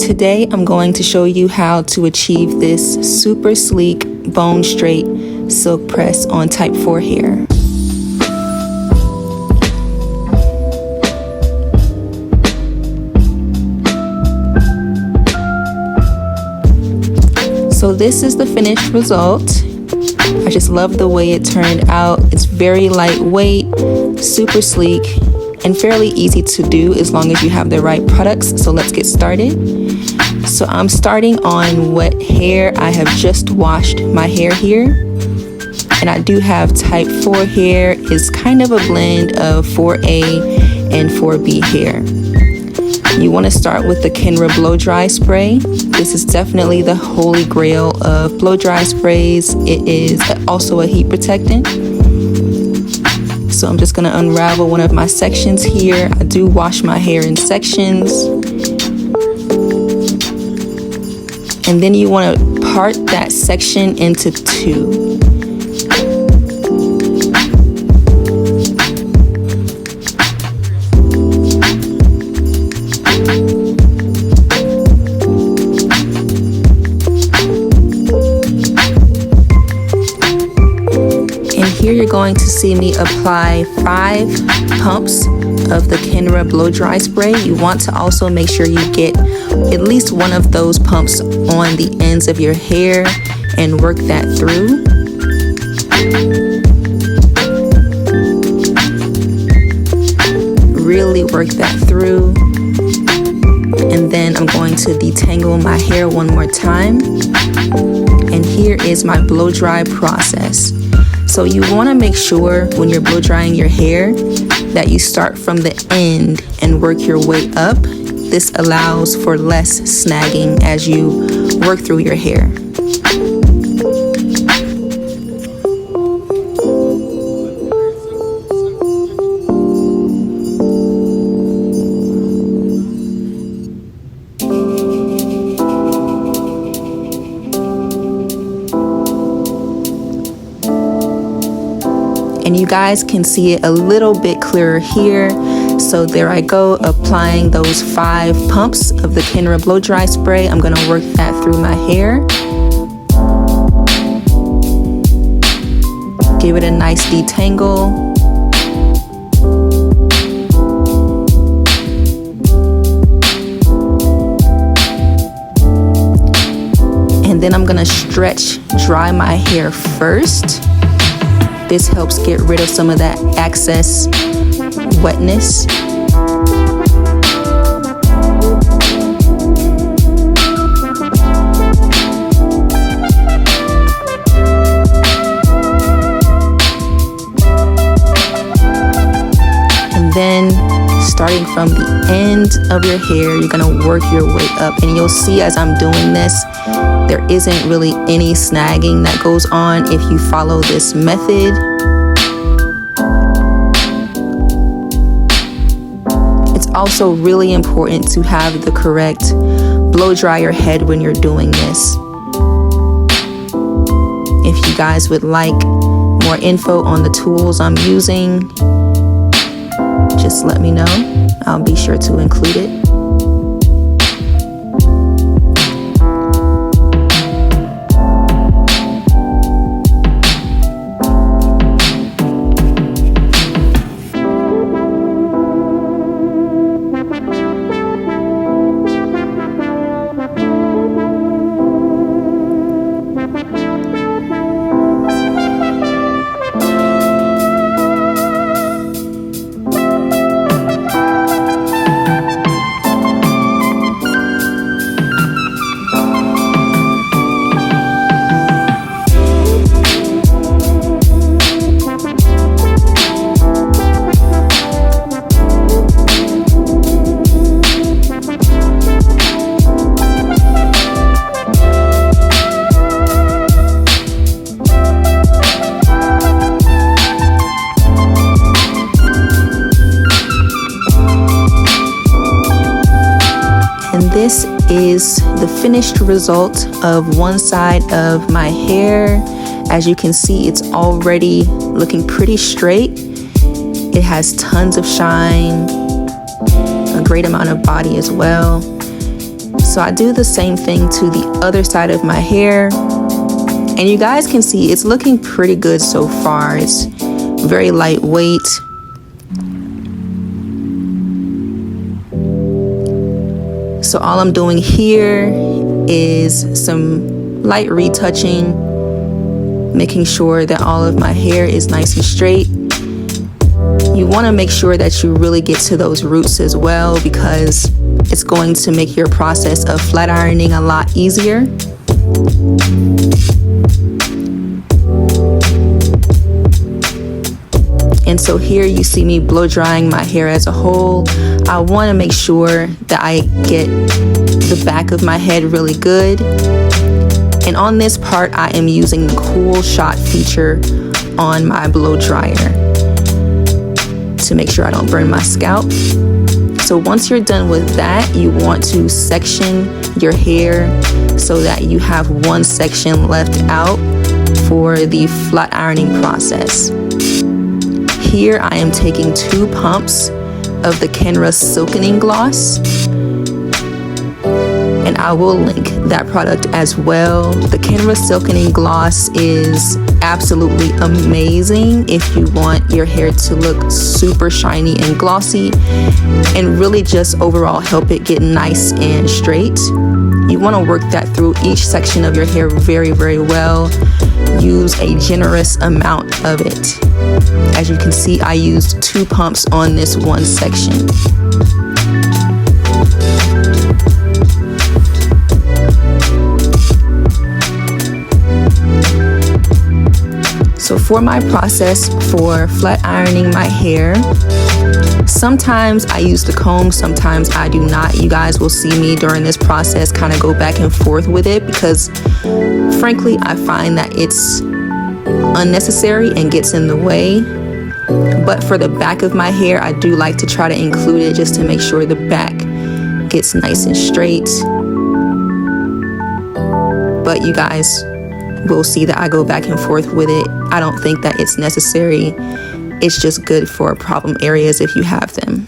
Today I'm going to show you how to achieve this super sleek, bone straight silk press on type 4 hair. So this is the finished result. I just love the way it turned out. It's very lightweight, super sleek, and fairly easy to do as long as you have the right products. So let's get started. So I'm starting on wet hair. I have just washed my hair here. And I do have type 4 hair. It's kind of a blend of 4A and 4B hair. You want to start with the Kenra blow dry spray. This is definitely the holy grail of blow dry sprays. It is also a heat protectant. So I'm just going to unravel one of my sections here. I do wash my hair in sections. And then you want to part that section into two. Here you're going to see me apply 5 pumps of the Kenra blow dry spray. You want to also make sure you get at least one of those pumps on the ends of your hair and work that through. Really work that through. And then I'm going to detangle my hair one more time. And here is my blow dry process. So you want to make sure when you're blow drying your hair that you start from the end and work your way up. This allows for less snagging as you work through your hair. And you guys can see it a little bit clearer here. So there I go, applying those 5 pumps of the Kenra blow dry spray. I'm gonna work that through my hair. Give it a nice detangle. And then I'm gonna stretch dry my hair first. This helps get rid of some of that excess wetness. And then starting from the end of your hair, you're gonna work your way up. And you'll see as I'm doing this, there isn't really any snagging that goes on if you follow this method. It's also really important to have the correct blow dry your head when you're doing this. If you guys would like more info on the tools I'm using, just let me know. I'll be sure to include it. This is the finished result of one side of my hair. As you can see, it's already looking pretty straight. It has tons of shine, a great amount of body as well. So I do the same thing to the other side of my hair. And you guys can see it's looking pretty good so far. It's very lightweight. So all I'm doing here is some light retouching, making sure that all of my hair is nice and straight. You want to make sure that you really get to those roots as well, because it's going to make your process of flat ironing a lot easier. And so here you see me blow drying my hair as a whole. I want to make sure that I get the back of my head really good. And on this part, I am using the cool shot feature on my blow dryer to make sure I don't burn my scalp. So once you're done with that, you want to section your hair so that you have one section left out for the flat ironing process. Here I am taking 2 pumps of the Kenra Silkening gloss, and I will link that product as well. The Kenra Silkening gloss is absolutely amazing if you want your hair to look super shiny and glossy and really just overall help it get nice and straight. You want to work that through each section of your hair very, very well. Use a generous amount of it. As you can see, I used 2 pumps on this one section. So for my process for flat ironing my hair, sometimes I use the comb, sometimes I do not. You guys will see me during this process kind of go back and forth with it because frankly, I find that it's unnecessary and gets in the way. But for the back of my hair, I do like to try to include it just to make sure the back gets nice and straight. But you guys will see that I go back and forth with it. I don't think that it's necessary. It's just good for problem areas if you have them.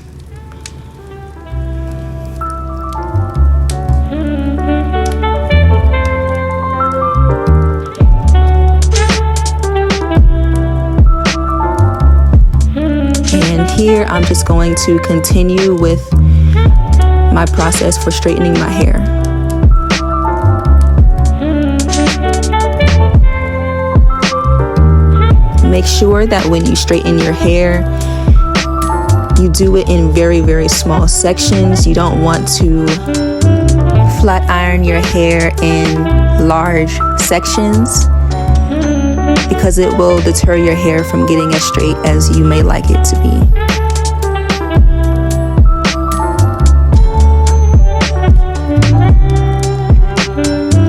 And here I'm just going to continue with my process for straightening my hair. Make sure that when you straighten your hair, you do it in very, very small sections. You don't want to flat iron your hair in large sections because it will deter your hair from getting as straight as you may like it to be.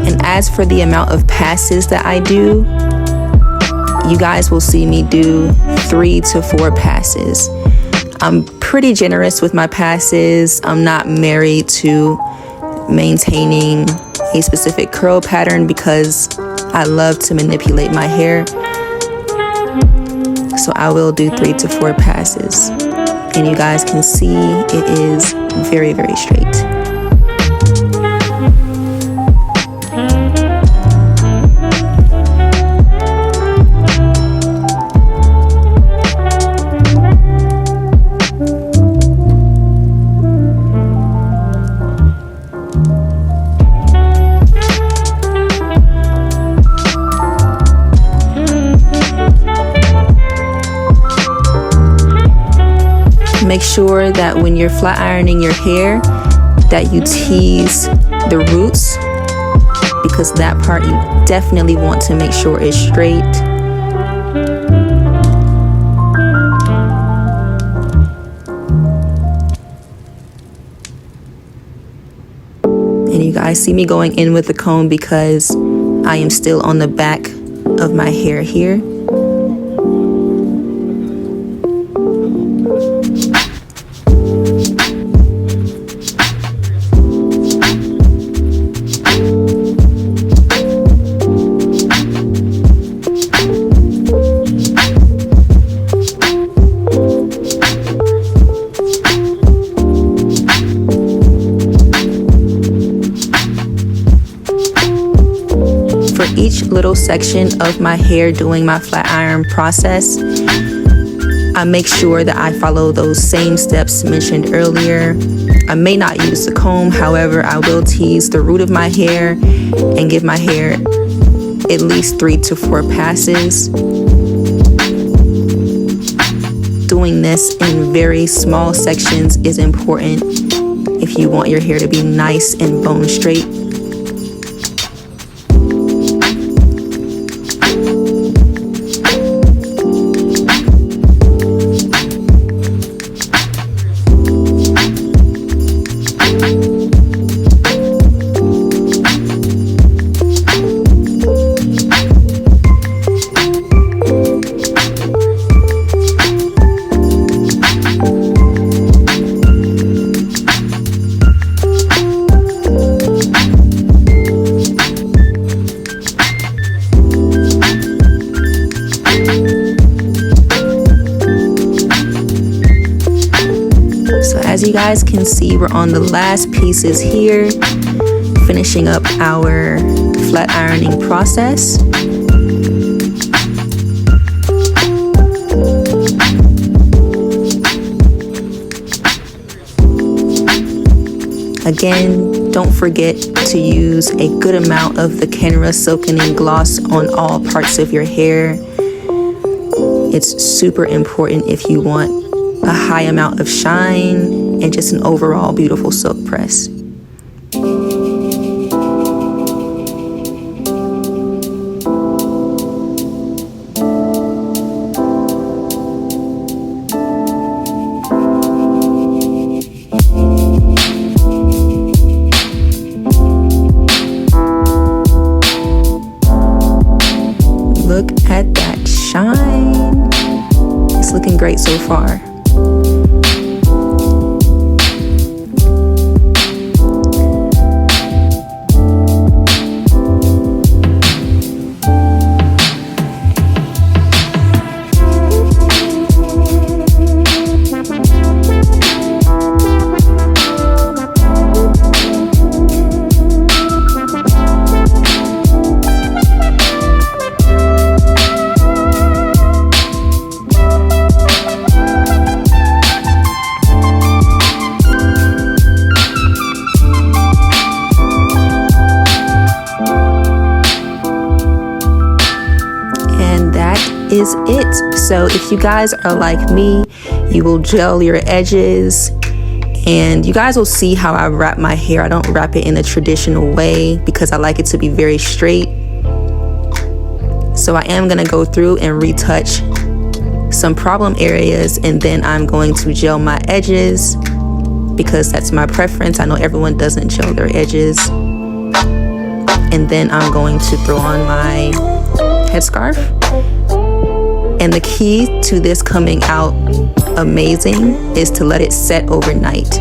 And as for the amount of passes that I do, you guys will see me do 3 to 4 passes. I'm pretty generous with my passes. I'm not married to maintaining a specific curl pattern because I love to manipulate my hair. So I will do 3 to 4 passes. And you guys can see it is very, very straight. Make sure that when you're flat ironing your hair that you tease the roots, because that part you definitely want to make sure is straight. And you guys see me going in with the comb because I am still on the back of my hair here. for each little section of my hair doing my flat iron process, I make sure that I follow those same steps mentioned earlier. I may not use the comb, however, I will tease the root of my hair and give my hair at least 3 to 4 passes. Doing this in very small sections is important if you want your hair to be nice and bone straight. As you guys can see, we're on the last pieces here, finishing up our flat ironing process. Again, don't forget to use a good amount of the Kenra Silkening gloss on all parts of your hair. It's super important if you want a high amount of shine and just an overall beautiful silk press. Look at that shine. It's looking great so far. Is it. So if you guys are like me, you will gel your edges, and you guys will see how I wrap my hair. I don't wrap it in a traditional way because I like it to be very straight. So I am gonna go through and retouch some problem areas, and then I'm going to gel my edges because that's my preference. I know everyone doesn't gel their edges. And then I'm going to throw on my headscarf. And the key to this coming out amazing is to let it set overnight.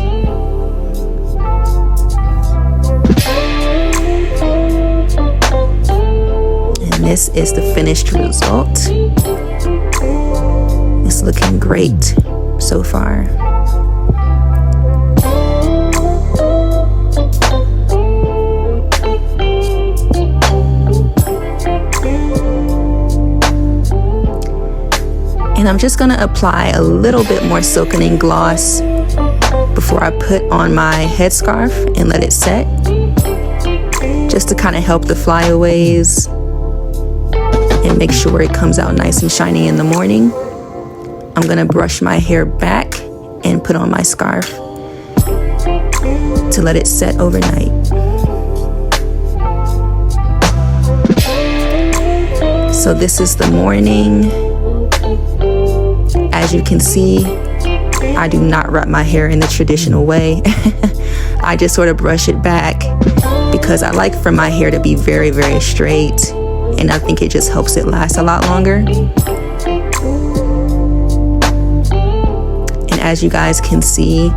And this is the finished result. It's looking great so far. And I'm just gonna apply a little bit more Silkening gloss before I put on my headscarf and let it set, just to kind of help the flyaways and make sure it comes out nice and shiny in the morning. I'm gonna brush my hair back and put on my scarf to let it set overnight. So this is the morning. As you can see, I do not wrap my hair in the traditional way. I just sort of brush it back because I like for my hair to be very, very straight, and I think it just helps it last a lot longer. And as you guys can see,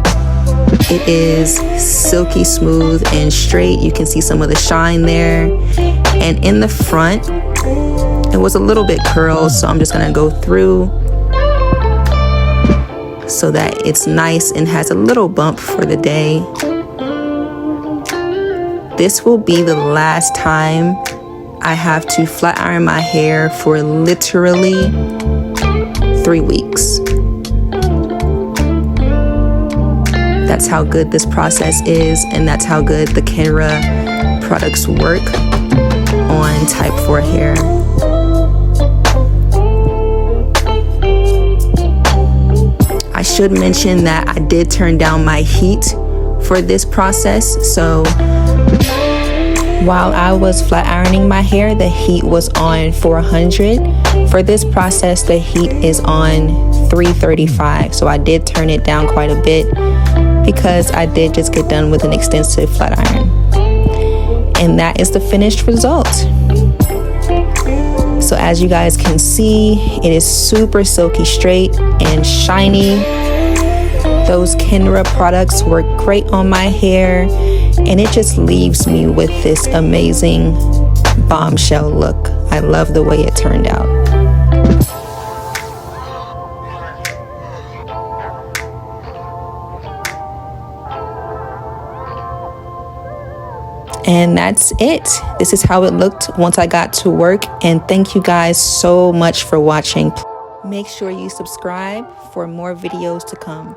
it is silky smooth and straight. You can see some of the shine there. And in the front, it was a little bit curled, so I'm just gonna go through so that it's nice and has a little bump for the day. This will be the last time I have to flat iron my hair for literally 3 weeks. That's how good this process is, and that's how good the Kenra products work on type 4 hair. I should mention that I did turn down my heat for this process, so while I was flat ironing my hair, the heat was on 400. For this process, the heat is on 335, so I did turn it down quite a bit because I did just get done with an extensive flat iron. And that is the finished result. So as you guys can see, it is super silky straight and shiny. Those Kenra products work great on my hair, and it just leaves me with this amazing bombshell look. I love the way it turned out. And that's it. This is how it looked once I got to work. And thank you guys so much for watching. Make sure you subscribe for more videos to come.